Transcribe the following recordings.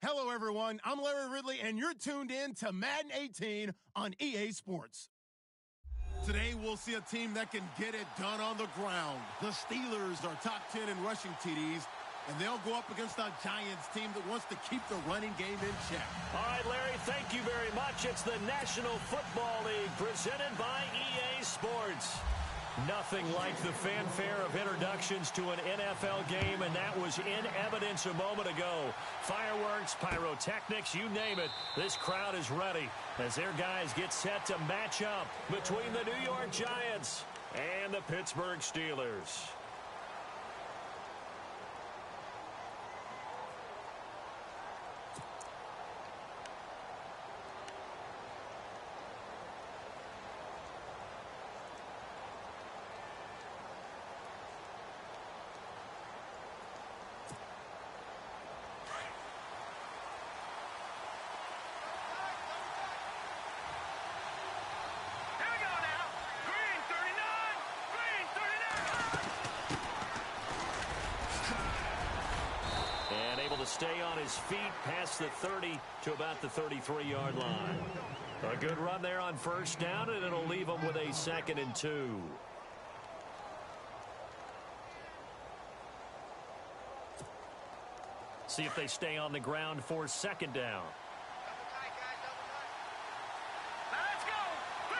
Hello, everyone. I'm Larry Ridley, and you're tuned in to Madden 18 on EA Sports. Today, we'll see a team that can get it done on the ground. The Steelers are top 10 in rushing TDs, and they'll go up against a Giants team that wants to keep the running game in check. All right, Larry, thank you very much. It's the National Football League presented by EA Sports. Nothing like the fanfare of introductions to an NFL game, and that was in evidence a moment ago. Fireworks, pyrotechnics, you name it. This crowd is ready as their guys get set to match up between the New York Giants and the Pittsburgh Steelers. To stay on his feet past the 30 to about the 33-yard line. A good run there on first down, and it'll leave him with a 2nd and 2. See if they stay on the ground for 2nd down. Let's go! 3-19! All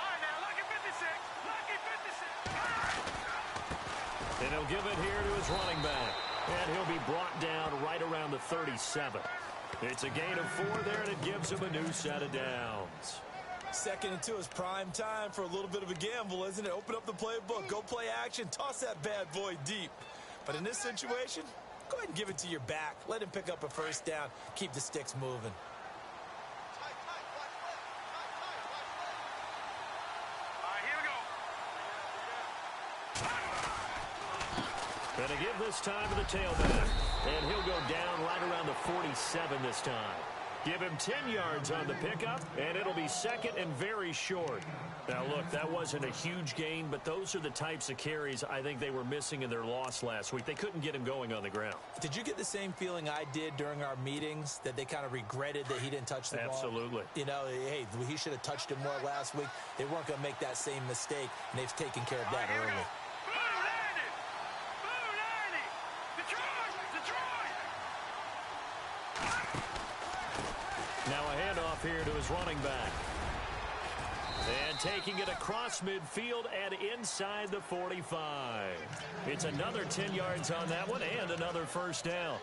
right, now, lucky 56! Lucky 56! And he'll give it here to his running back. And he'll be brought down right around the 37. It's a gain of 4 there, and it gives him a new set of downs. 2nd and 2 is prime time for a little bit of a gamble, isn't it? Open up the playbook, go play action, toss that bad boy deep. But in this situation, go ahead and give it to your back. Let him pick up a first down. Keep the sticks moving. And a give this time to the tailback. And he'll go down right around the 47 this time. Give him 10 yards on the pickup, and it'll be 2nd and very short. Now, look, that wasn't a huge gain, but those are the types of carries I think they were missing in their loss last week. They couldn't get him going on the ground. Did you get the same feeling I did during our meetings, that they kind of regretted that he didn't touch the ball? Absolutely. You know, hey, he should have touched it more last week. They weren't going to make that same mistake, and they've taken care of that early. Now a handoff here to his running back. And taking it across midfield and inside the 45. It's another 10 yards on that one and another first down.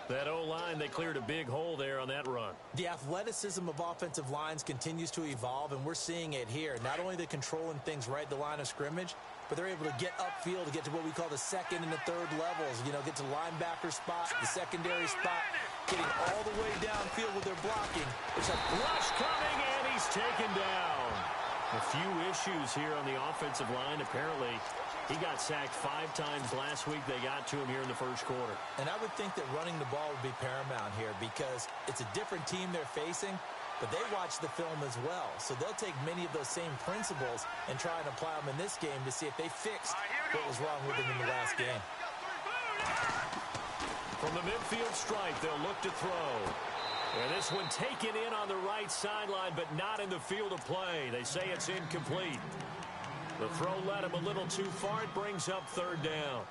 That O-line, they cleared a big hole there on that run. The athleticism of offensive lines continues to evolve, and we're seeing it here. Not only are they controlling things right at the line of scrimmage, but they're able to get upfield to get to what we call the 2nd and the 3rd levels. You know, get to linebacker spot, the secondary spot, getting all the way downfield with their blocking. It's a rush coming, and he's taken down. A few issues here on the offensive line. Apparently, he got sacked 5 times last week. They got to him here in the first quarter. And I would think that running the ball would be paramount here because it's a different team they're facing, but they watch the film as well. So they'll take many of those same principles and try and apply them in this game to see if they fixed what was wrong with them in the last game. From the midfield stripe, they'll look to throw. And this one taken in on the right sideline, but not in the field of play. They say it's incomplete. The throw led him a little too far. It brings up 3rd down.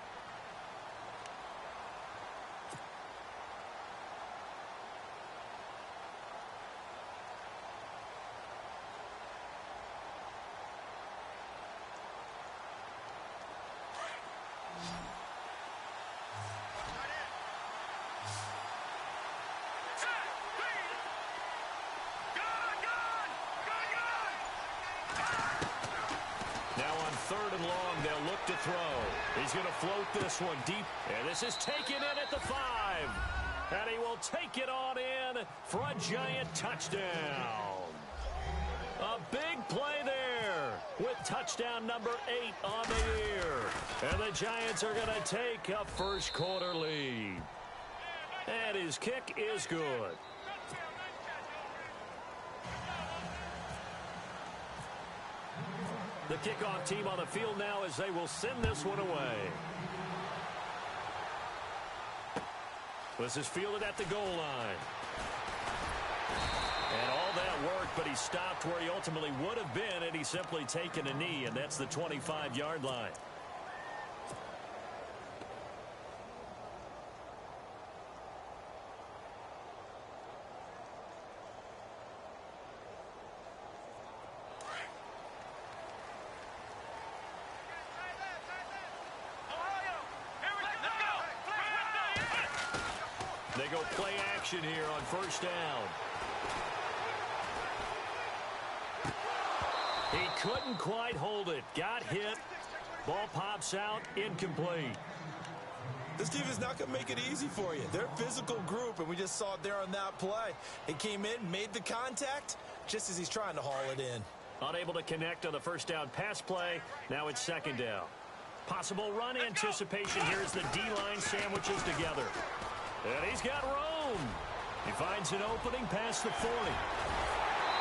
To throw. He's going to float this one deep, and this is taken in at the 5. And he will take it on in for a Giant touchdown. A big play there with touchdown number 8 on the year. And the Giants are going to take a first quarter lead. And his kick is good. The kickoff team on the field now as they will send this one away. This is fielded at the goal line. And all that work, but he stopped where he ultimately would have been, and he's simply taken a knee, and that's the 25-yard line. They go play action here on first down. He couldn't quite hold it. Got hit. Ball pops out. Incomplete. This team is not going to make it easy for you. They're a physical group, and we just saw it there on that play. He came in, made the contact, just as he's trying to haul it in. Unable to connect on the first down pass play. Now it's second down. Possible run anticipation here as the D-line sandwiches together. And he's got room. He finds an opening past the 40.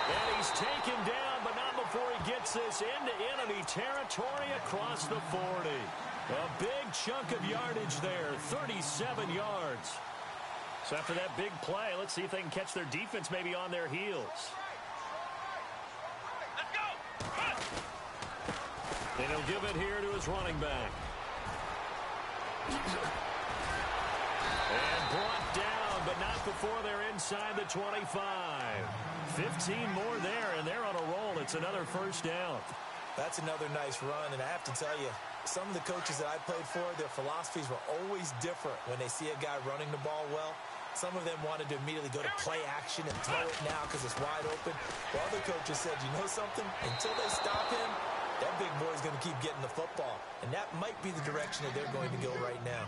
And he's taken down, but not before he gets this into enemy territory across the 40. A big chunk of yardage there, 37 yards. So after that big play, let's see if they can catch their defense maybe on their heels. Let's go. And he'll give it here to his running back. And brought down, but not before they're inside the 25. 15 more there, and they're on a roll. It's another first down. That's another nice run, and I have to tell you, some of the coaches that I played for, their philosophies were always different when they see a guy running the ball well. Some of them wanted to immediately go to play action and throw it now because it's wide open. While other coaches said, you know something? Until they stop him, that big boy's going to keep getting the football. And that might be the direction that they're going to go right now.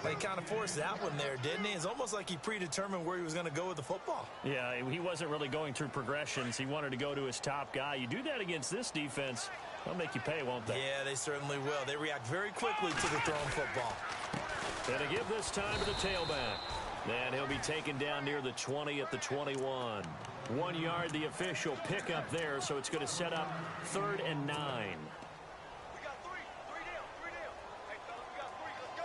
He kind of forced that one there, didn't he? It's almost like he predetermined where he was going to go with the football. Yeah, he wasn't really going through progressions. He wanted to go to his top guy. You do that against this defense, they'll make you pay, won't they? Yeah, they certainly will. They react very quickly to the thrown football. And to give this time to the tailback. And he'll be taken down near the 20 at the 21. 1 yard, the official pickup there, so it's going to set up 3rd and 9. We got three. Three down. Hey, fellas, we got three. Let's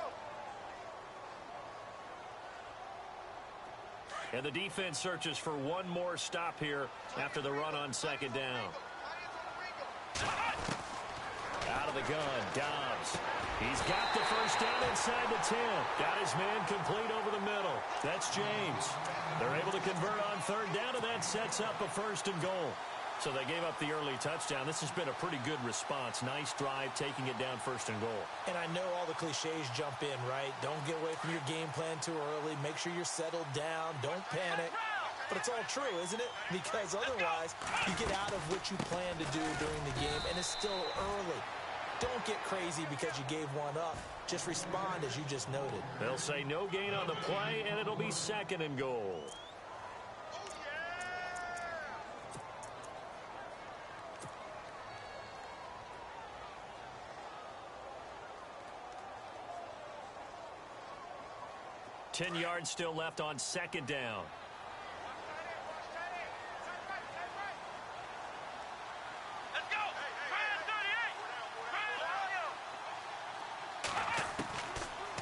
go. And the defense searches for one more stop here after the run on second down. Out of the gun, Dobbs. He's got the first down inside the 10. Got his man complete over the middle. That's James. They're able to convert on 3rd down, and that sets up a 1st and goal. So they gave up the early touchdown. This has been a pretty good response. Nice drive, taking it down 1st and goal. And I know all the cliches jump in, right? Don't get away from your game plan too early. Make sure you're settled down. Don't panic. But it's all true, isn't it? Because otherwise, you get out of what you plan to do during the game, and it's still early. Don't get crazy because you gave one up. Just respond as you just noted. They'll say no gain on the play, and it'll be 2nd and goal. Ten yards still left on 2nd down.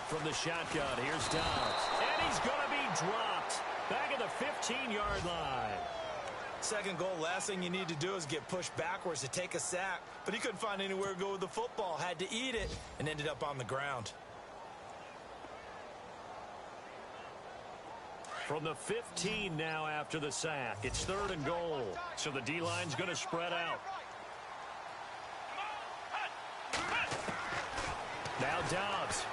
From the shotgun, here's Dobbs. And he's going to be dropped back at the 15-yard line. 2nd goal, last thing you need to do is get pushed backwards to take a sack. But he couldn't find anywhere to go with the football. Had to eat it and ended up on the ground. From the 15 now after the sack. It's 3rd and goal. So the D-line's going to spread out. Now Dobbs.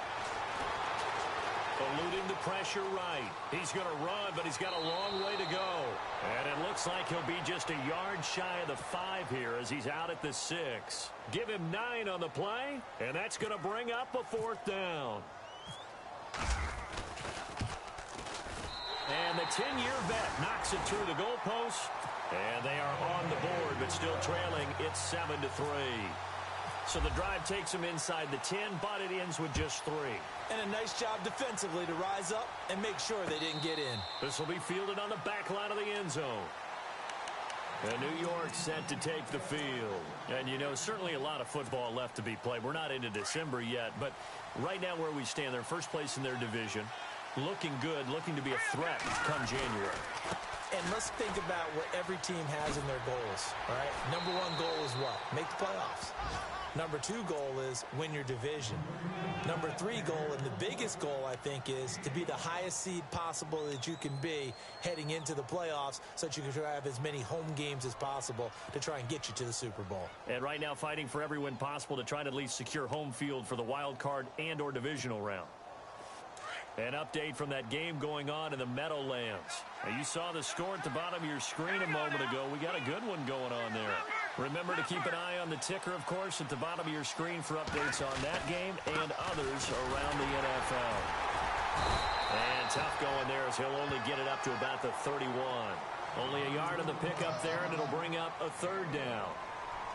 Eluding the pressure right. He's going to run, but he's got a long way to go. And it looks like he'll be just a yard shy of the 5 here as he's out at the 6. Give him 9 on the play, and that's going to bring up a 4th down. And the 10-year vet knocks it through the goalpost. And they are on the board, but still trailing. It's 7-3. So the drive takes them inside the 10, but it ends with just 3. And a nice job defensively to rise up and make sure they didn't get in. This will be fielded on the back line of the end zone. And New York set to take the field. And, you know, certainly a lot of football left to be played. We're not into December yet, but right now where we stand, they're first place in their division. looking good, looking to be a threat come January. And let's think about what every team has in their goals, all right? Number one goal is what? Make the playoffs. Number two goal is win your division. Number three goal, and the biggest goal, I think, is to be the highest seed possible that you can be heading into the playoffs so that you can have as many home games as possible to try and get you to the Super Bowl. And right now fighting for every win possible to try to at least secure home field for the wild card and or divisional round. An update from that game going on in the Meadowlands. Now, you saw the score at the bottom of your screen a moment ago. We got a good one going on there. Remember to keep an eye on the ticker, of course, at the bottom of your screen for updates on that game and others around the NFL. And tough going there as he'll only get it up to about the 31. Only a yard on the pickup there, and it'll bring up a third down.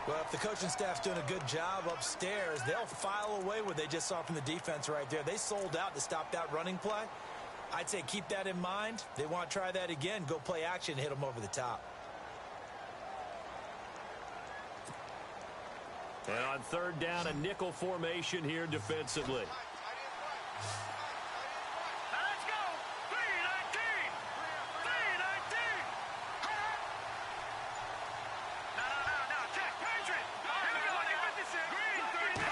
Well, if the coaching staff's doing a good job upstairs, they'll file away what they just saw from the defense right there. They sold out to stop that running play. I'd say keep that in mind. They want to try that again. Go play action and hit them over the top. And on third down, a nickel formation here defensively. Let's go. 319. 319. No. Check. Patriot. Here we go. Lucky 56. Green 39.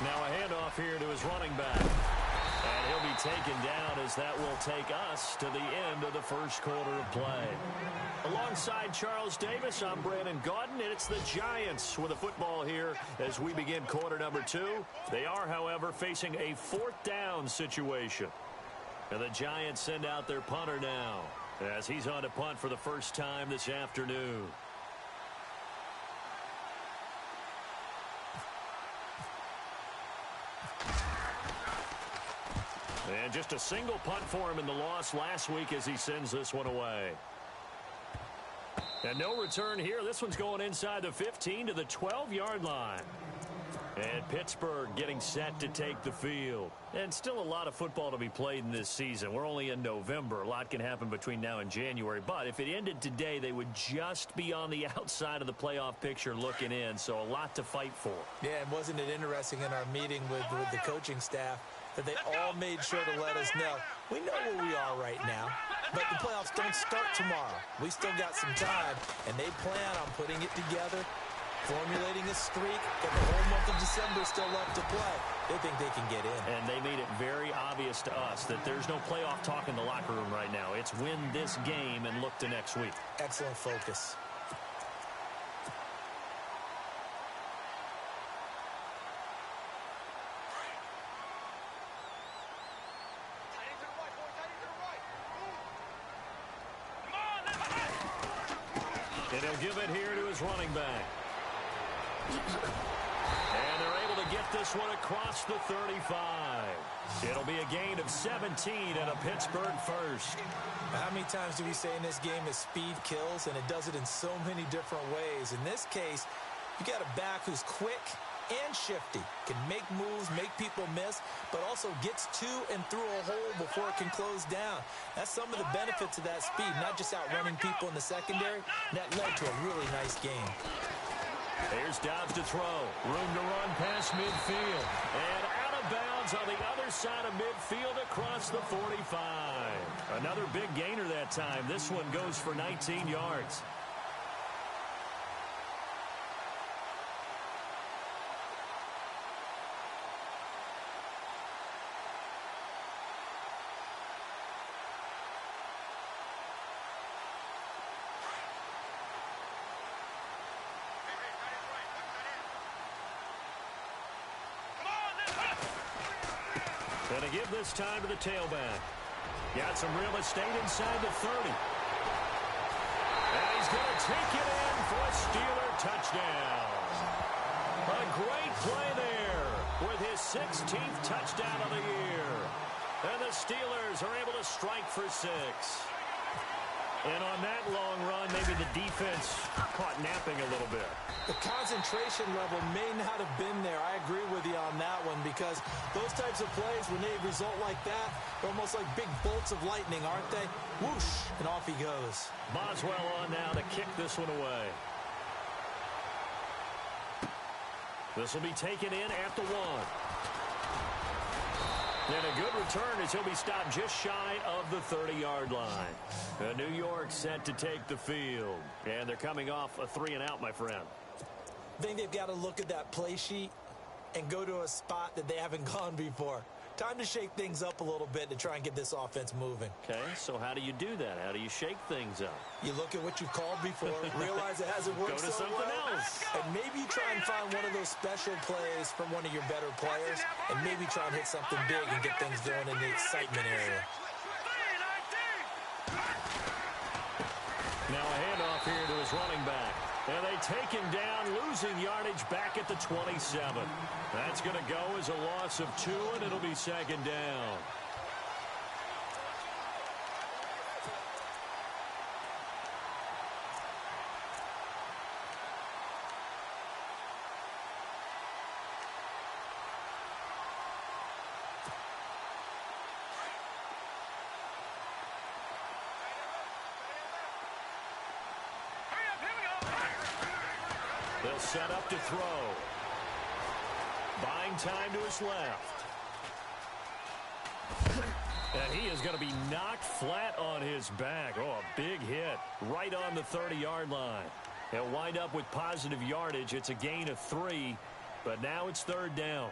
Now a handoff here to his running back. And he'll be taken down as that will take us to the end of the first quarter of play. Alongside Charles Davis, I'm Brandon Gaudin, and it's the Giants with the football here as we begin quarter number 2. They are, however, facing a fourth down situation. And the Giants send out their punter now as he's on to punt for the first time this afternoon. And just a single punt for him in the loss last week as he sends this one away. And no return here. This one's going inside the 15 to the 12-yard line. And Pittsburgh getting set to take the field. And still a lot of football to be played in this season. We're only in November. A lot can happen between now and January. But if it ended today, they would just be on the outside of the playoff picture looking in. So a lot to fight for. Yeah, and wasn't it interesting in our meeting with the coaching staff that they all made sure to let us know, we know where we are right now, but the playoffs don't start tomorrow. We still got some time, and they plan on putting it together, formulating a streak, got the whole month of December still left to play. They think they can get in. And they made it very obvious to us that there's no playoff talk in the locker room right now. It's win this game and look to next week. Excellent focus. And he'll give it here to his running back. And they're able to get this one across the 35. It'll be a gain of 17 and a Pittsburgh first. How many times do we say in this game that speed kills, and it does it in so many different ways? In this case, you got a back who's quick and shifty, can make moves, make people miss, but also gets to and through a hole before it can close down. That's some of the benefits of that speed, not just outrunning people in the secondary. That led to a really nice game. Here's Dobbs to throw. Room to run past midfield. And out of bounds on the other side of midfield across the 45. Another big gainer that time. This one goes for 19 yards. And to give this time to the tailback. Got some real estate inside the 30. And he's going to take it in for a Steeler touchdown. A great play there with his 16th touchdown of the year. And the Steelers are able to strike for 6. And on that long run, maybe the defense caught napping a little bit. The concentration level may not have been there. I agree with you on that one, because those types of plays, when they result like that, they're almost like big bolts of lightning, aren't they? Whoosh, and off he goes. Boswell on now to kick this one away. This will be taken in at the 1. And a good return as he'll be stopped just shy of the 30-yard line. New York set to take the field. And they're coming off a 3-and-out, my friend. I think they've got to look at that play sheet and go to a spot that they haven't gone before. Time to shake things up a little bit to try and get this offense moving. Okay, so how do you do that? How do you shake things up? You look at what you've called before, realize it hasn't worked Go to so something well, else. and maybe try and find one of those special plays from one of your better players, and maybe try and hit something big and get things going in the excitement area. Now a handoff here to his running back. And they take him down, losing yardage back at the 27. That's going to go as a loss of 2, and it'll be second down. They'll set up to throw. Buying time to his left. And he is going to be knocked flat on his back. Oh, a big hit right on the 30-yard line. He'll wind up with positive yardage. It's a gain of 3, but now it's third down.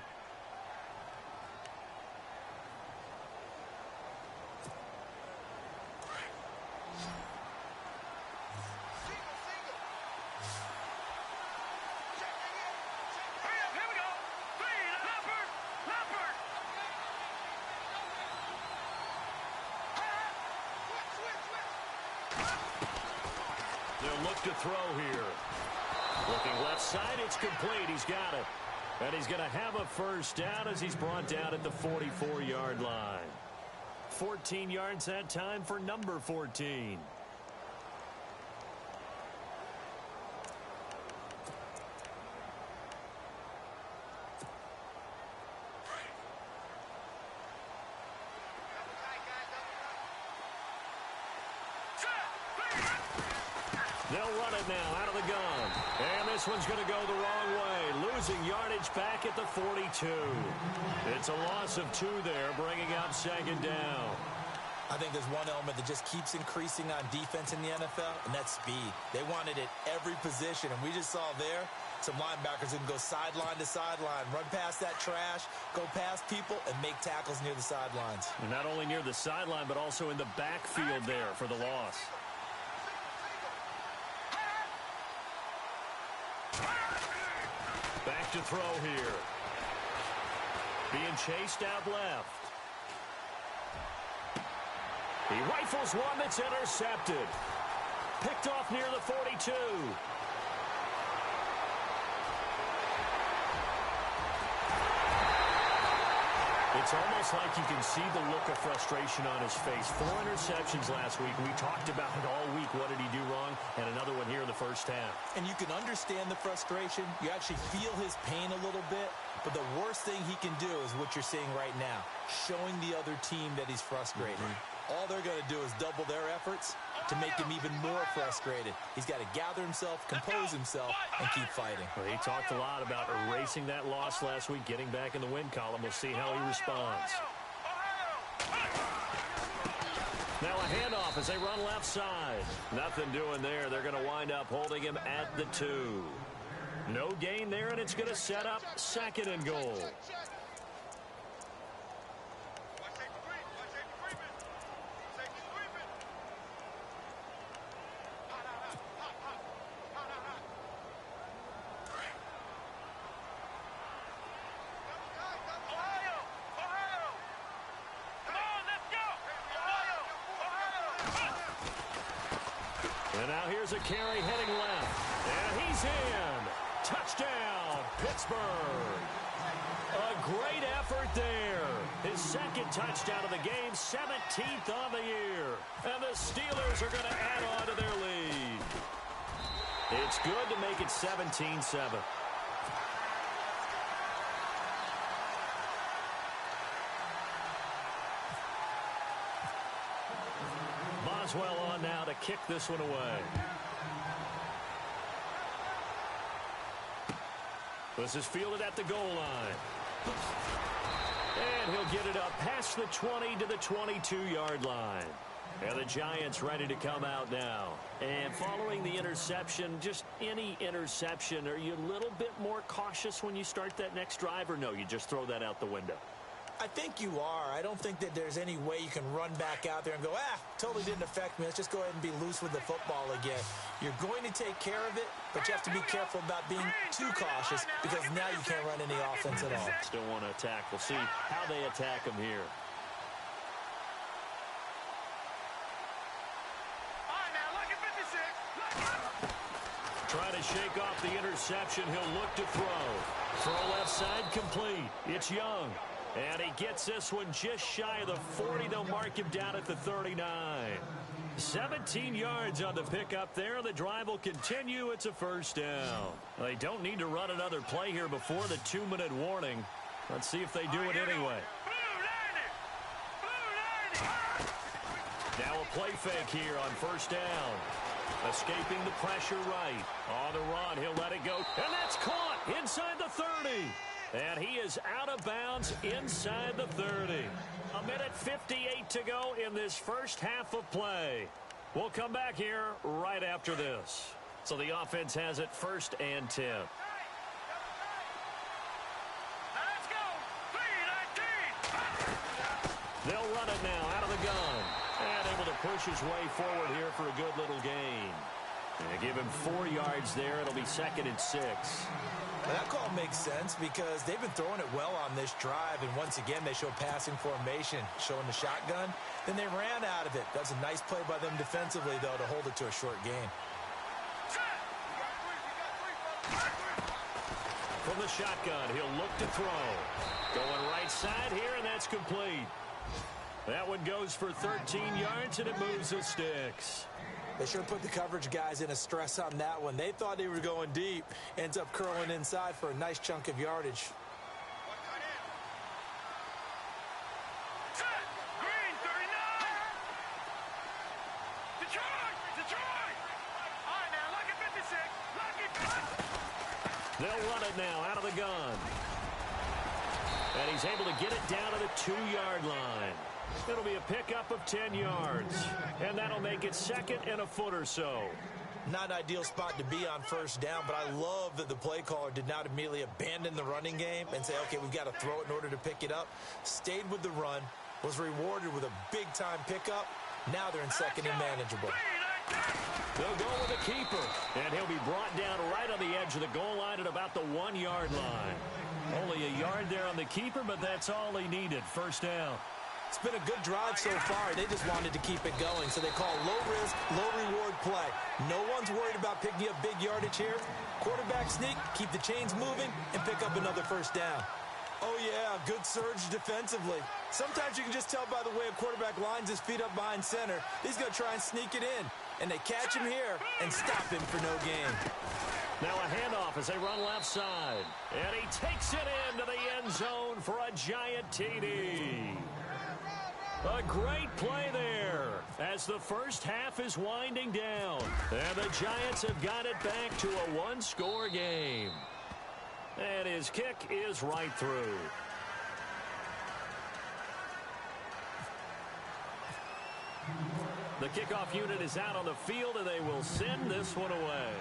They'll look to throw here. Looking left side, it's complete. He's got it. And he's going to have a first down as he's brought down at the 44-yard line. 14 yards that time for number 14. They'll run it now out of the gun. And this one's going to go the wrong way. Losing yardage back at the 42. It's a loss of 2 there, bringing up second down. I think there's one element that just keeps increasing on defense in the NFL, and that's speed. They want it at every position, and we just saw there some linebackers who can go sideline to sideline, run past that trash, go past people, and make tackles near the sidelines. And not only near the sideline, but also in the backfield there for the loss. Back to throw here. Being chased out left. He rifles one that's intercepted. Picked off near the 42. It's almost like you can see the look of frustration on his face. 4 interceptions last week. We talked about it all week. What did he do wrong? And another one here in the first half. And you can understand the frustration. You actually feel his pain a little bit. But the worst thing he can do is what you're seeing right now, showing the other team that he's frustrated. All they're going to do is double their efforts to make him even more frustrated. He's got to gather himself, compose himself, and keep fighting. Well, he talked a lot about erasing that loss last week, getting back in the win column. We'll see how he responds. Now a handoff as they run left side. Nothing doing there. They're going to wind up holding him at the 2. No gain there, and it's going to set up second and goal. And now here's a carry heading left. And he's in. Touchdown, Pittsburgh. A great effort there. His second touchdown of the game, 17th on the year. And the Steelers are going to add on to their lead. It's good to make it 17-7. Boswell on now to kick this one away. This is fielded at the goal line. And he'll get it up past the 20 to the 22-yard line. And the Giants ready to come out now. And following the interception, just any interception, are you a little bit more cautious when you start that next drive, or no, you just throw that out the window? I think you are. I don't think that there's any way you can run back out there and go, totally didn't affect me. Let's just go ahead and be loose with the football again. You're going to take care of it, but you have to be careful about being too cautious because now you can't run any offense at all. Still want to attack. We'll see how they attack him here. Trying to shake off the interception. He'll look to throw. Throw left side complete. It's Young. And he gets this one just shy of the 40. They'll mark him down at the 39. 17 yards on the pickup there. The drive will continue. It's a first down. They don't need to run another play here before the 2-minute warning. Let's see if they do it anyway. Now a play fake here on first down. Escaping the pressure right. On the run, he'll let it go. And that's caught inside the 30. And he is out of bounds inside the 30. A minute 58 to go in this first half of play. We'll come back here right after this. So the offense has it 1st and 10. Let's go. 3-19. They'll run it now out of the gun. And able to push his way forward here for a good little gain. And give him 4 yards there. It'll be 2nd and 6. Well, that call makes sense because they've been throwing it well on this drive, and once again they show passing formation, showing the shotgun. Then they ran out of it. That's a nice play by them defensively, though, to hold it to a short gain. From the shotgun, he'll look to throw. Going right side here, and that's complete. That one goes for 13 yards, and it moves the sticks. They sure put the coverage guys in a stress on that one. They thought they were going deep. Ends up curling inside for a nice chunk of yardage. Green, 39. Detroit. All right, now, lucky 56. They'll run it now out of the gun. And he's able to get it down to the 2-yard line. It'll be a pickup of 10 yards. And that'll make it 2nd and a foot or so. Not an ideal spot to be on first down, but I love that the play caller did not immediately abandon the running game and say, okay, we've got to throw it in order to pick it up. Stayed with the run, was rewarded with a big-time pickup. Now they're in 2nd and manageable. They'll go with the keeper. And he'll be brought down right on the edge of the goal line at about the 1-yard line. Only a yard there on the keeper, but that's all he needed. First down. It's been a good drive so far. They just wanted to keep it going, so they call low-risk, low-reward play. No one's worried about picking up big yardage here. Quarterback sneak, keep the chains moving, and pick up another first down. Oh, yeah, good surge defensively. Sometimes you can just tell by the way a quarterback lines his feet up behind center. He's going to try and sneak it in, and they catch him here and stop him for no gain. Now a handoff as they run left side. And he takes it into the end zone for a giant TD. A great play there as the first half is winding down. And the Giants have got it back to a 1-score game. And his kick is right through. The kickoff unit is out on the field, and they will send this one away.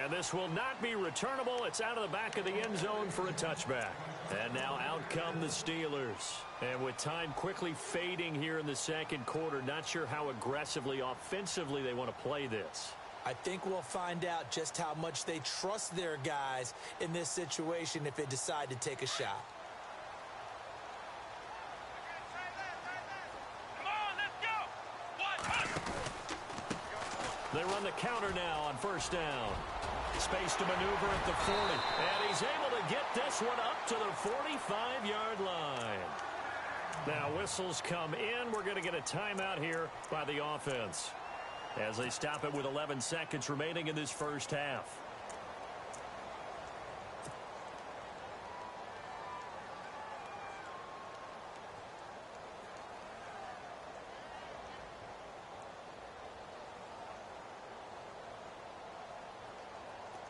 And this will not be returnable. It's out of the back of the end zone for a touchback. And now out come the Steelers. And with time quickly fading here in the second quarter, not sure how aggressively, offensively they want to play this. I think we'll find out just how much they trust their guys in this situation if they decide to take a shot. Come on, let's go. They run the counter now on first down. Space to maneuver at the 40. And he's able to get this one up to the 45-yard line. Now whistles come in. We're going to get a timeout here by the offense as they stop it with 11 seconds remaining in this first half.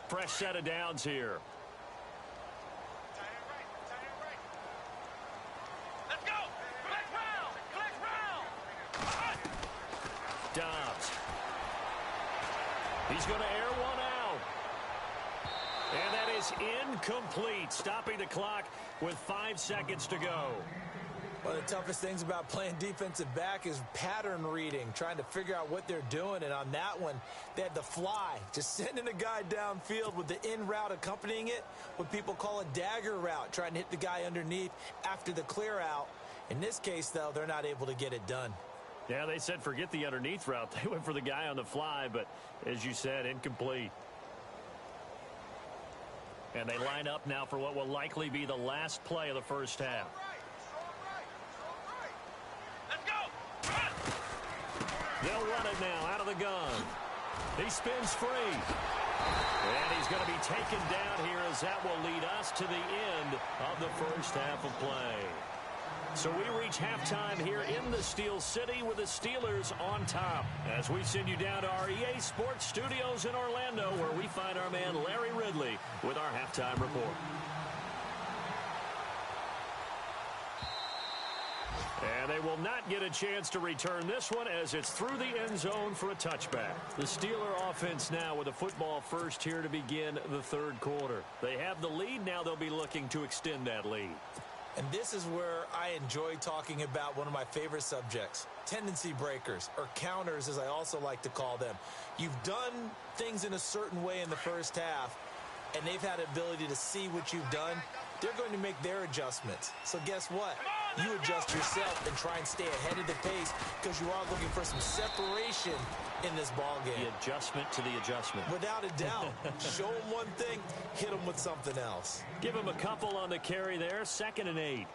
Fresh set of downs here. Dobbs. He's going to air one out. And that is incomplete, stopping the clock with 5 seconds to go. One of the toughest things about playing defensive back is pattern reading, trying to figure out what they're doing. And on that one, they had the fly, just sending a guy downfield with the in route accompanying it, what people call a dagger route, trying to hit the guy underneath after the clear out. In this case, though, they're not able to get it done. Yeah, they said forget the underneath route. They went for the guy on the fly, but as you said, incomplete. And they line up now for what will likely be the last play of the first half. Let's go! They'll run it now out of the gun. He spins free. And he's going to be taken down here as that will lead us to the end of the first half of play. So we reach halftime here in the Steel City with the Steelers on top as we send you down to our EA Sports Studios in Orlando where we find our man Larry Ridley with our halftime report. And they will not get a chance to return this one as it's through the end zone for a touchback. The Steeler offense now with a football first here to begin the third quarter. They have the lead. Now they'll be looking to extend that lead. And this is where I enjoy talking about one of my favorite subjects, tendency breakers, or counters as I also like to call them. You've done things in a certain way in the first half, and they've had the ability to see what you've done. They're going to make their adjustments. So guess what? You adjust yourself and try and stay ahead of the pace because you are looking for some separation in this ball game. The adjustment to the adjustment. Without a doubt. Show them one thing, hit them with something else. Give him a couple on the carry there. 2nd and 8.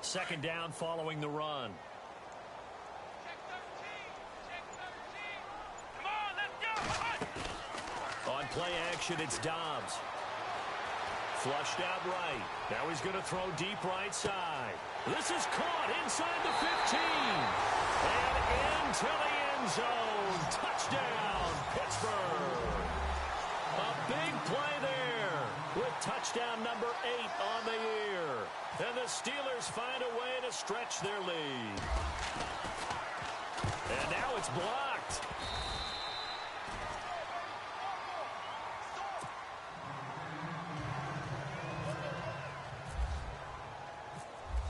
Second down following the run. Check 13! Check 13! Come on, let's go! On play action, it's Dobbs. Flushed out right. Now he's going to throw deep right side. This is caught inside the 15. And into the end zone. Touchdown, Pittsburgh. A big play there with touchdown number 8 on the year. And the Steelers find a way to stretch their lead. And now it's blocked.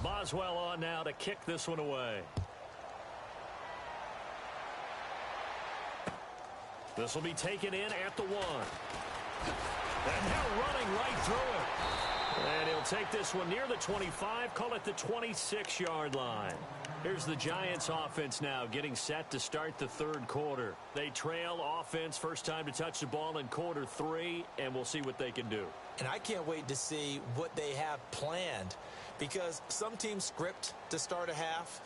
Boswell on now to kick this one away. This will be taken in at the 1. And now running right through it. And he'll take this one near the 25, call it the 26-yard line. Here's the Giants offense now getting set to start the third quarter. They trail offense, first time to touch the ball in quarter 3, and we'll see what they can do. And I can't wait to see what they have planned because some teams script to start a half.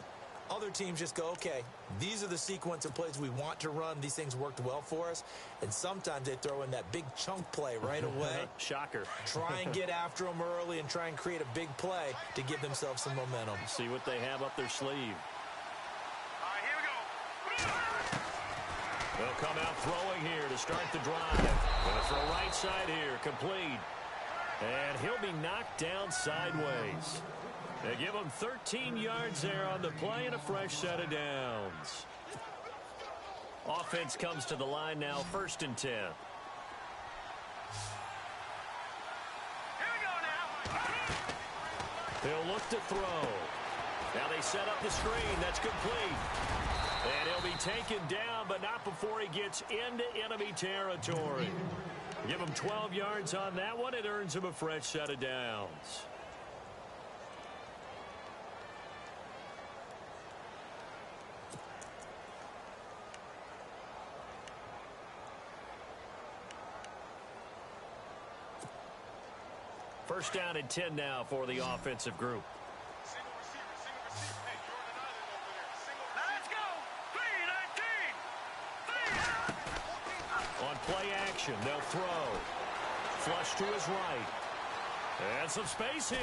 Other teams just go, okay, these are the sequence of plays we want to run. These things worked well for us. And sometimes they throw in that big chunk play right away. Shocker. Try and get after them early and try and create a big play to give themselves some momentum. See what they have up their sleeve. All right, here we go. They'll come out throwing here to start the drive. Gonna throw right side here, complete. And he'll be knocked down sideways. They give him 13 yards there on the play and a fresh set of downs. Offense comes to the line now, 1st and 10. Here we go now. He'll look to throw. Now they set up the screen. That's complete. And he'll be taken down, but not before he gets into enemy territory. Give him 12 yards on that one. It earns him a fresh set of downs. First down and 10 now for the offensive group. Single receiver. Hey, Jordan Island over there. Single receiver. Let's go. 3-19. 3. On play action. They'll throw. Flush to his right. And some space here.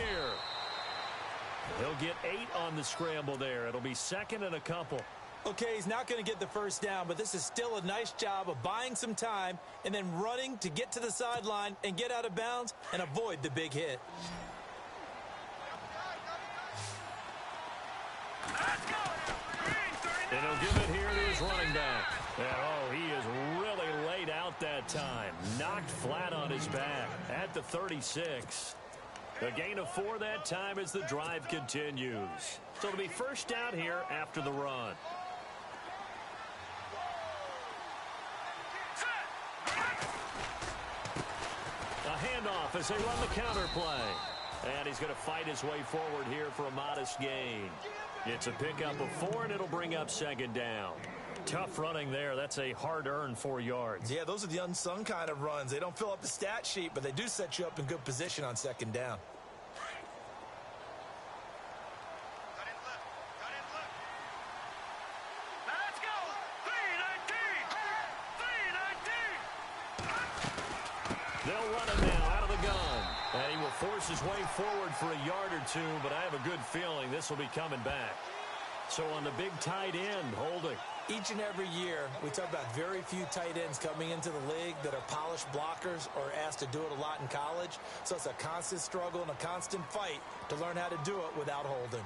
He'll get 8 on the scramble there. It'll be second and a couple. Okay, he's not going to get the first down, but this is still a nice job of buying some time and then running to get to the sideline and get out of bounds and avoid the big hit. And he'll give it here to his running back. And, oh, he is really laid out that time. Knocked flat on his back at the 36. A gain of 4 that time as the drive continues. So it'll be first down here after the run. A handoff as they run the counter play. And he's going to fight his way forward here for a modest gain. It's a pickup of 4, and it'll bring up second down. Tough running there. That's a hard-earned 4 yards. Yeah, those are the unsung kind of runs. They don't fill up the stat sheet, but they do set you up in good position on second down. Let's go! 3-19! They'll run him now out of the gun. And he will force his way forward for a yard or 2, but I have a good feeling this will be coming back. So on the big tight end, holding. Each and every year, we talk about very few tight ends coming into the league that are polished blockers or asked to do it a lot in college. So it's a constant struggle and a constant fight to learn how to do it without holding.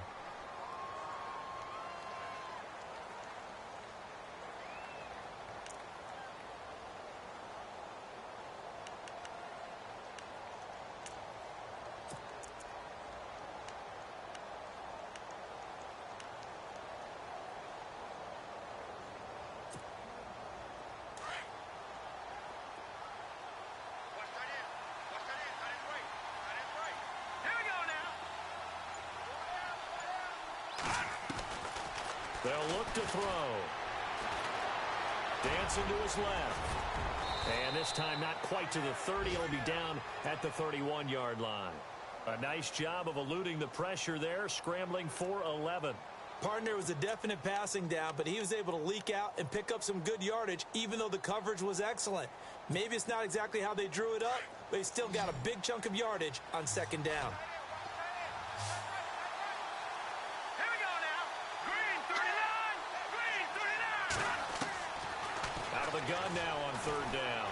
They'll look to throw. Dancing to his left. And this time not quite to the 30. He'll be down at the 31-yard line. A nice job of eluding the pressure there, scrambling for 11. Partner was a definite passing down, but he was able to leak out and pick up some good yardage, even though the coverage was excellent. Maybe it's not exactly how they drew it up, but he still got a big chunk of yardage on second down. Gun now on third down.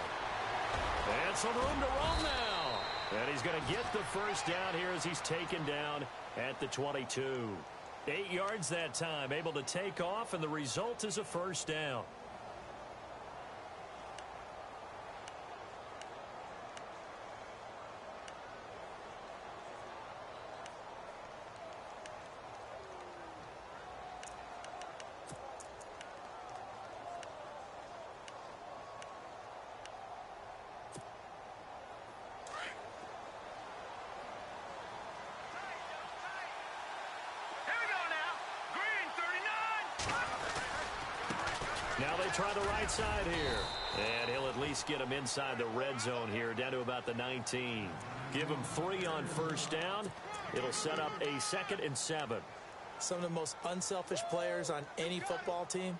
And some room to roam now. And he's going to get the first down here as he's taken down at the 22. 8 yards that time, able to take off, and the result is a first down. Now they try the right side here. And he'll at least get him inside the red zone here, down to about the 19. Give him 3 on first down. It'll set up a 2nd and 7. Some of the most unselfish players on any football team,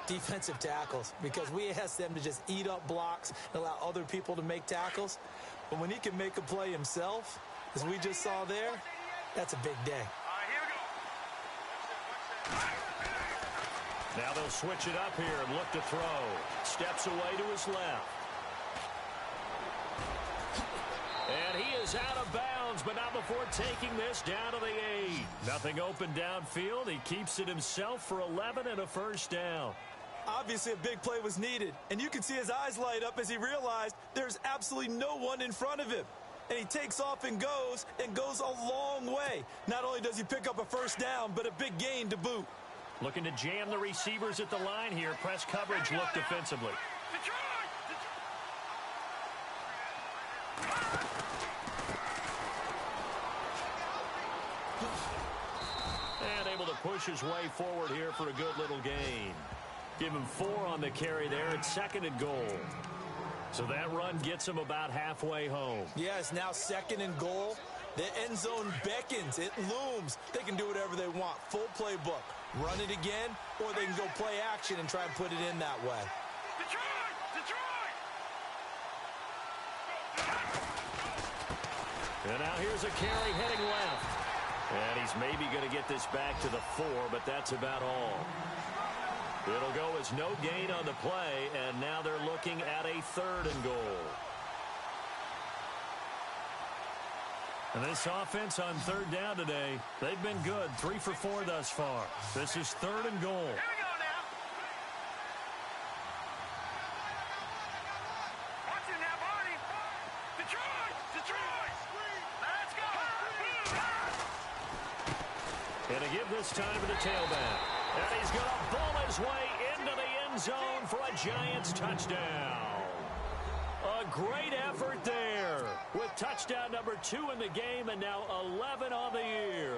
defensive tackles, because we ask them to just eat up blocks and allow other people to make tackles. But when he can make a play himself, as we just saw there, that's a big day. Now they'll switch it up here and look to throw. Steps away to his left. And he is out of bounds, but not before taking this down to the 8. Nothing open downfield. He keeps it himself for 11 and a first down. Obviously, a big play was needed, and you can see his eyes light up as he realized there's absolutely no one in front of him. And he takes off and goes a long way. Not only does he pick up a first down, but a big gain to boot. Looking to jam the receivers at the line here. Press coverage look defensively. And able to push his way forward here for a good little gain. Give him 4 on the carry there at 2nd and goal. So that run gets him about halfway home. Yes, now 2nd and goal. The end zone beckons. It looms. They can do whatever they want. Full playbook. Run it again, or they can go play action and try and put it in that way. And now here's a carry heading left. And he's maybe going to get this back to the 4, but that's about all. It'll go as no gain on the play, and now they're looking at a 3rd and goal. And this offense on 3rd down today, they've been good. 3 for 4 thus far. This is 3rd and goal. Here we go now. Watch it now, Barney. Detroit! Detroit! Let's go! And to give this time to the tailback. And he's going to bull his way into the end zone for a Giants touchdown. A great effort there with touchdown number 2 in the game and now 11 on the year.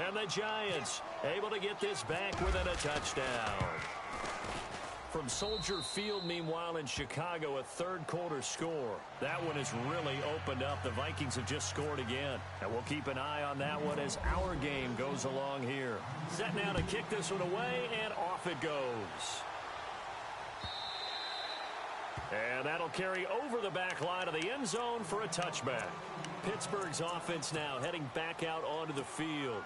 And the Giants able to get this back within a touchdown. From Soldier Field, meanwhile, in Chicago, a 3rd quarter score. That one has really opened up. The Vikings have just scored again. And we'll keep an eye on that one as our game goes along here. Set now to kick this one away, and off it goes. And that'll carry over the back line of the end zone for a touchback. Pittsburgh's offense now heading back out onto the field.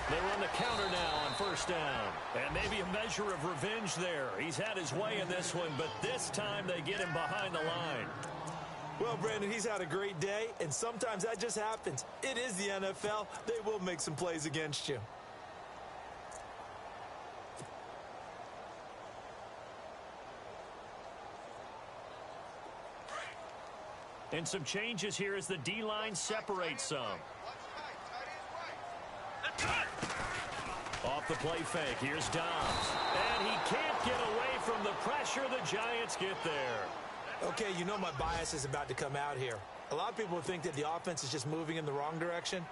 They run the counter now on 1st down. And maybe a measure of revenge there. He's had his way in this one, but this time they get him behind the line. Well, Brandon, he's had a great day, and sometimes that just happens. It is the NFL. They will make some plays against you. And some changes here as the D-line separates some. Off the play fake, here's Dobbs. And he can't get away from the pressure. The Giants get there. Okay, you know my bias is about to come out here. A lot of people think that the offense is just moving in the wrong direction.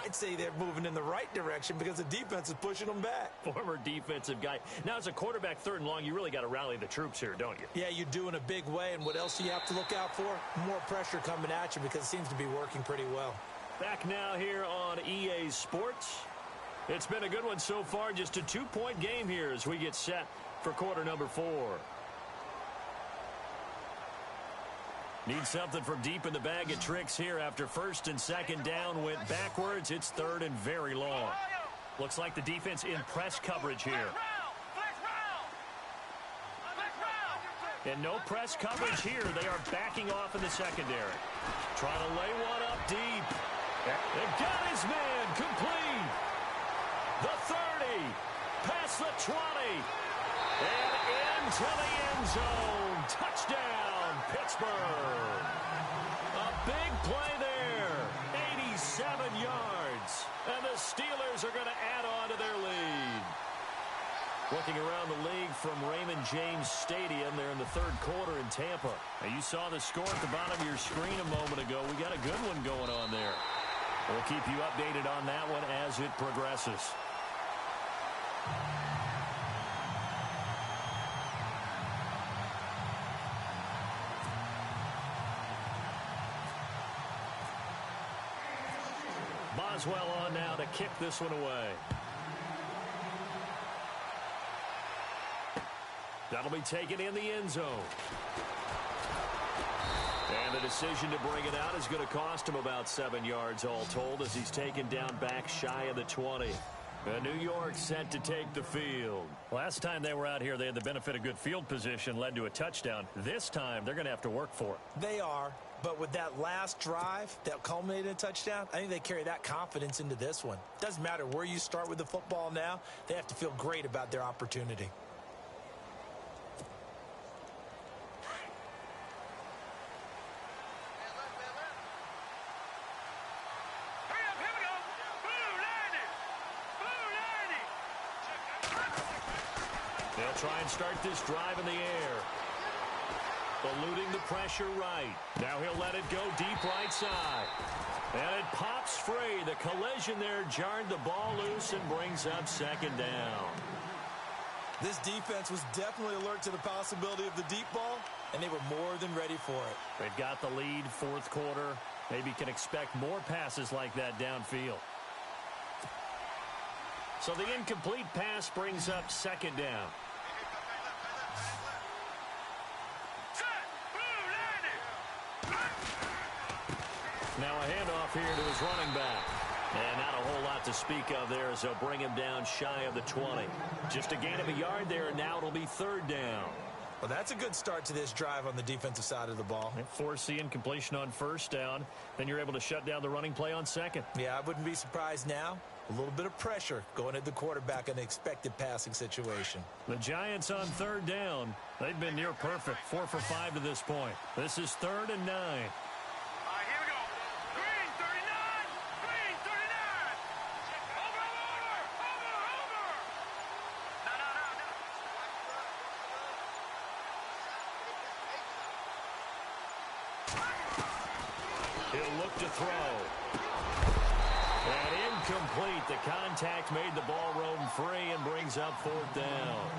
I'd say they're moving in the right direction because the defense is pushing them back. Former defensive guy. Now, as a quarterback 3rd and long, you really got to rally the troops here, don't you? Yeah, you do in a big way. And what else do you have to look out for? More pressure coming at you because it seems to be working pretty well. Back now here on EA Sports. It's been a good one so far. Just a 2-point game here as we get set for quarter number 4. Need something from deep in the bag of tricks here after 1st and 2nd down went backwards. It's 3rd and very long. Looks like the defense in press coverage here. And no press coverage here. They are backing off in the secondary. Trying to lay one up deep. They got his man complete. The 30. Past the 20. And into the end zone. Touchdown, Pittsburgh. A big play there. 87 yards. And the Steelers are going to add on to their lead. Looking around the league from Raymond James Stadium there in the 3rd quarter in Tampa. Now, you saw the score at the bottom of your screen a moment ago. We got a good one going on there. We'll keep you updated on that one as it progresses. Boswell on now to kick this one away. That'll be taken in the end zone. And the decision to bring it out is going to cost him about 7 yards all told as he's taken down back shy of the 20. And New York set to take the field. Last time they were out here, they had the benefit of good field position, led to a touchdown. This time, they're going to have to work for it. They are, but with that last drive that culminated in a touchdown, I think they carry that confidence into this one. Doesn't matter where you start with the football now, they have to feel great about their opportunity. They'll try and start this drive in the air. Eluding the pressure right. Now he'll let it go deep right side. And it pops free. The collision there jarred the ball loose and brings up 2nd down. This defense was definitely alert to the possibility of the deep ball, and they were more than ready for it. They've got the lead, fourth quarter. Maybe can expect more passes like that downfield. So the incomplete pass brings up second down. Now a handoff here to his running back. And not a whole lot to speak of there as they'll bring him down shy of the 20. Just a gain of a yard there, and now it'll be third down. Well, that's a good start to this drive on the defensive side of the ball. Force the incompletion on first down. Then you're able to shut down the running play on second. Yeah, I wouldn't be surprised now. A little bit of pressure going at the quarterback in an expected passing situation. The Giants on third down. They've been near perfect, 4 for 5 to this point. This is 3rd and 9. He'll look to throw. And incomplete. The contact made the ball roam free and brings up 4th down.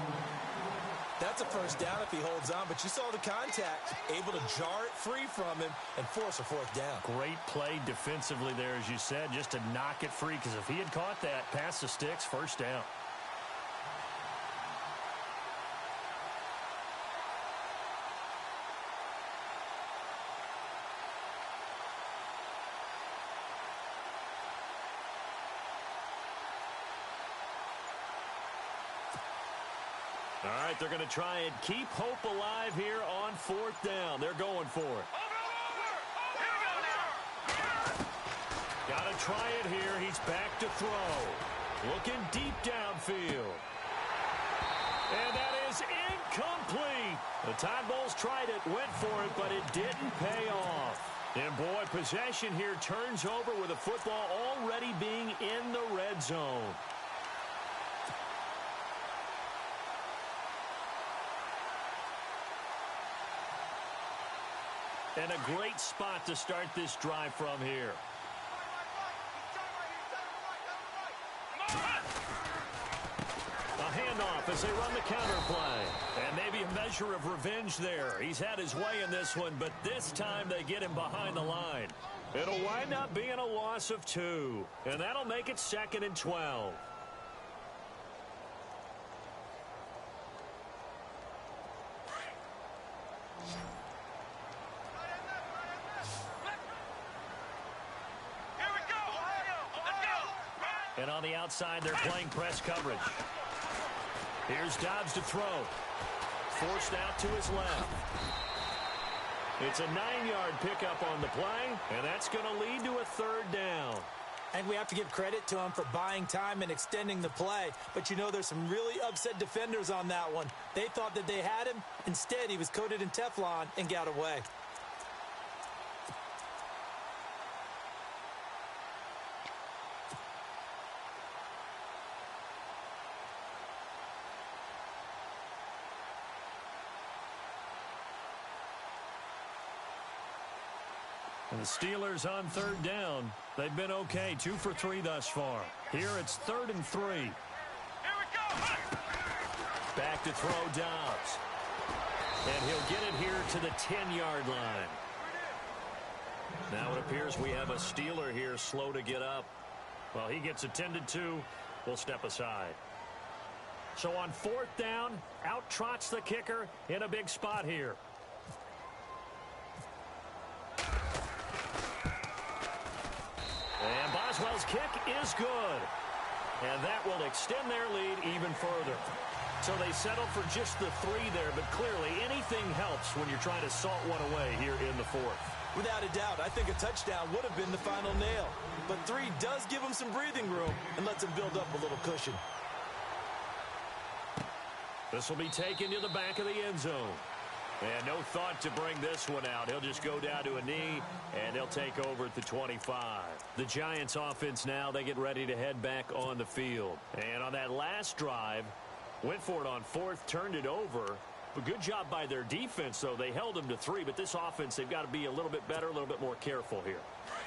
That's a first down if he holds on, but you saw the contact. Able to jar it free from him and force a 4th down. Great play defensively there, as you said, just to knock it free, because if he had caught that, past the sticks, first down. All right, they're going to try and keep hope alive here on 4th down. They're going for it. Got to try it here. He's back to throw. Looking deep downfield. And that is incomplete. The Tide Bulls tried it, went for it, but it didn't pay off. And, boy, possession here turns over with the football already being in the red zone. And a great spot to start this drive from here. A handoff as they run the counter play. And maybe a measure of revenge there. He's had his way in this one, but this time they get him behind the line. It'll wind up being a loss of 2. And that'll make it 2nd and 12. And on the outside, they're playing press coverage. Here's Dobbs to throw. Forced out to his left. It's a 9-yard pickup on the play, and that's going to lead to a 3rd down. And we have to give credit to him for buying time and extending the play. But you know there's some really upset defenders on that one. They thought that they had him. Instead, he was coated in Teflon and got away. And the Steelers on 3rd down. They've been okay, 2 for 3 thus far. Here it's 3rd and 3. Here we go. Back to throw Dobbs. And he'll get it here to the 10-yard line. Now it appears we have a Steeler here slow to get up. Well, he gets attended to. We'll step aside. So on 4th down, out trots the kicker in a big spot here. And Boswell's kick is good. And that will extend their lead even further. So they settle for just the 3 there, but clearly anything helps when you're trying to salt one away here in the 4th. Without a doubt, I think a touchdown would have been the final nail. But 3 does give them some breathing room and lets them build up a little cushion. This will be taken to the back of the end zone. And no thought to bring this one out. He'll just go down to a knee, and they'll take over at the 25. The Giants offense now, they get ready to head back on the field. And on that last drive, went for it on 4th, turned it over. But good job by their defense, though. They held them to 3, but this offense, they've got to be a little bit better, a little bit more careful here.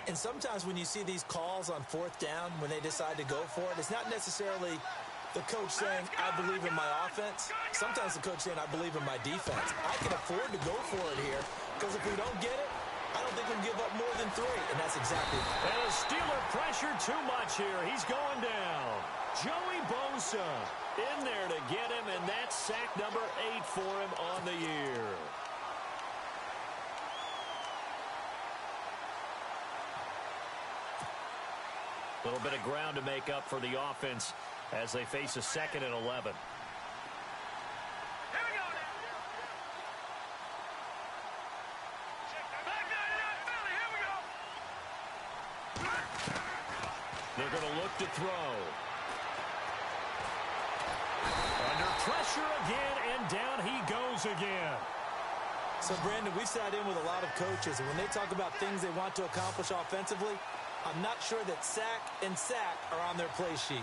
And sometimes when you see these calls on 4th down, when they decide to go for it, it's not necessarily The coach saying, I believe in my offense. Sometimes the coach saying, I believe in my defense. I can afford to go for it here because if we don't get it, I don't think we'll give up more than 3, and that's exactly. And a Steeler pressure too much here. He's going down. Joey Bosa in there to get him, and that's sack number 8 for him on the year. A little bit of ground to make up for the offense as they face a 2nd and 11. They're going to look to throw. Under pressure again, and down he goes again. So, Brandon, we sat in with a lot of coaches, and when they talk about things they want to accomplish offensively, I'm not sure that sack and sack are on their play sheet.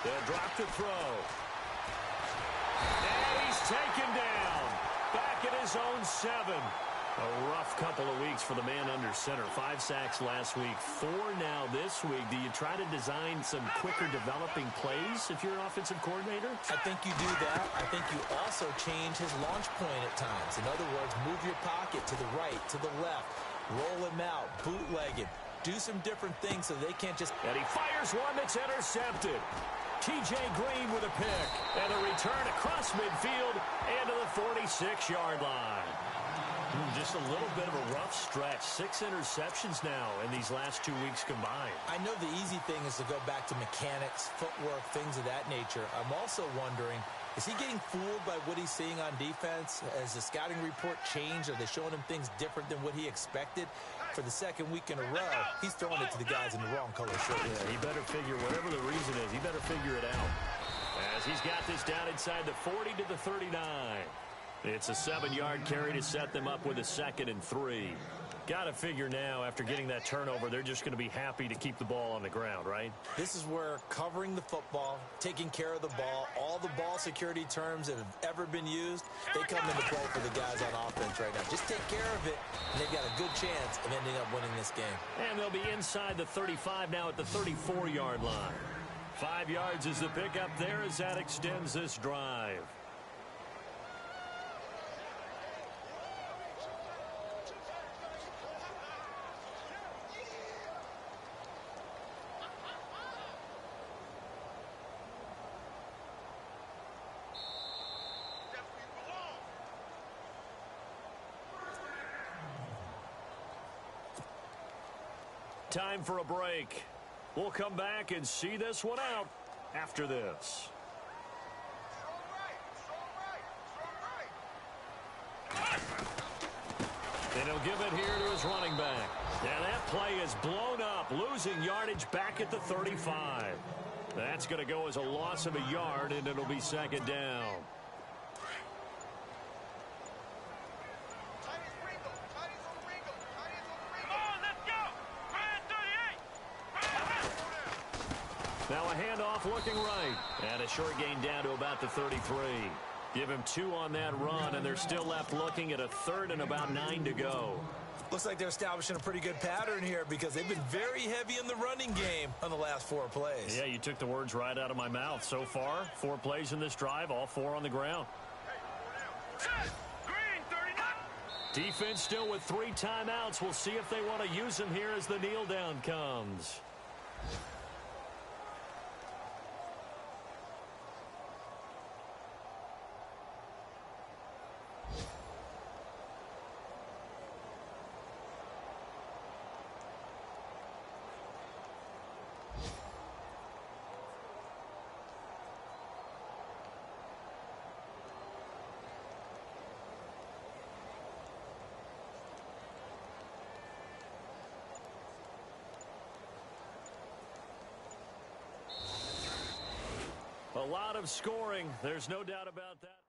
They'll drop to throw. And he's taken down. Back at his own 7. A rough couple of weeks for the man under center. 5 sacks last week, 4 now this week. Do you try to design some quicker developing plays if you're an offensive coordinator? I think you do that. I think you also change his launch point at times. In other words, move your pocket to the right, to the left, roll him out, bootleg him. Do some different things so they can't just... And he fires one that's intercepted. T.J. Green with a pick. And a return across midfield and to the 46-yard line. Just a little bit of a rough stretch. 6 interceptions now in these last 2 weeks combined. I know the easy thing is to go back to mechanics, footwork, things of that nature. I'm also wondering, is he getting fooled by what he's seeing on defense? Has the scouting report changed? Are they showing him things different than what he expected? For the 2nd week in a row, he's throwing it to the guys in the wrong color shirt. Yeah, he better figure, whatever the reason is, he better figure it out. As he's got this down inside the 40 to the 39. It's a 7-yard carry to set them up with a 2nd and 3. Got to figure now, after getting that turnover, they're just going to be happy to keep the ball on the ground, right? This is where covering the football, taking care of the ball, all the ball security terms that have ever been used, they come into play for the guys on offense right now. Just take care of it, and they've got a good chance of ending up winning this game. And they'll be inside the 35 now at the 34-yard line. 5 yards is the pickup there as that extends this drive. Time for a break. We'll come back and see this one out after this. And he'll give it here to his running back. And that play is blown up, losing yardage back at the 35. That's going to go as a loss of a yard, and it'll be 2nd down. Now a handoff looking right. And a short gain down to about the 33. Give him 2 on that run, and they're still left looking at a 3rd and about 9 to go. Looks like they're establishing a pretty good pattern here because they've been very heavy in the running game on the last 4 plays. Yeah, you took the words right out of my mouth. So far, 4 plays in this drive, all 4 on the ground. Defense still with 3 timeouts. We'll see if they want to use them here as the kneel down comes. A lot of scoring. There's no doubt about that.